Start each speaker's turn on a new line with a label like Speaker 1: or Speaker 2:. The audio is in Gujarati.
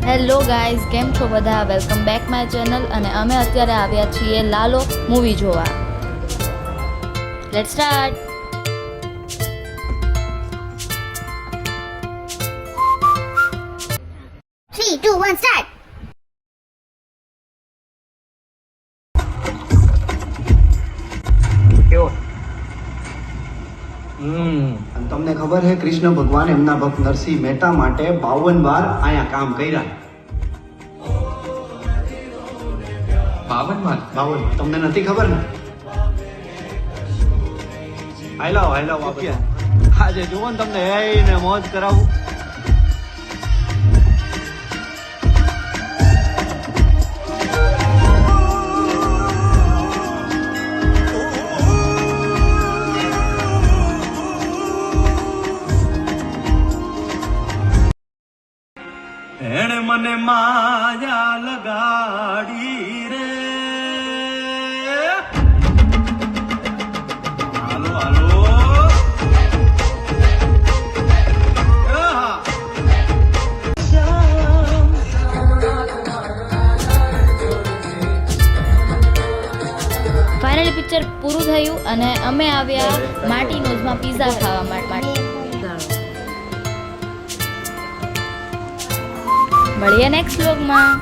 Speaker 1: હેલો ગાઈઝ, કેમ છો બધા? Welcome back my channel. અને અમે અત્યારે આવ્યા છીએ લાલો મૂવી જોવા. Let's start.
Speaker 2: Three, two, one, start.
Speaker 3: કેવો
Speaker 4: અને તમને ખબર છે કૃષ્ણ ભગવાન એમના ભક્ત નરસિંહ મહેતા માટે 52 વાર અહીંયા કામ કર્યા.
Speaker 3: 52 વાર
Speaker 4: 52 તમને નથી ખબર ને? હાલો આજે જુઓ ને તમને ને મોજ કરાવું.
Speaker 5: એણે મને માયા લગાડી રે. હાલો હાલો
Speaker 1: ફાઇનલી પિક્ચર પૂરું થયું અને અમે આવ્યા માર્ટિનોઝમાં પિઝા ખાવા માટે. મળીએ નેક્સ્ટ વ્લોગમાં.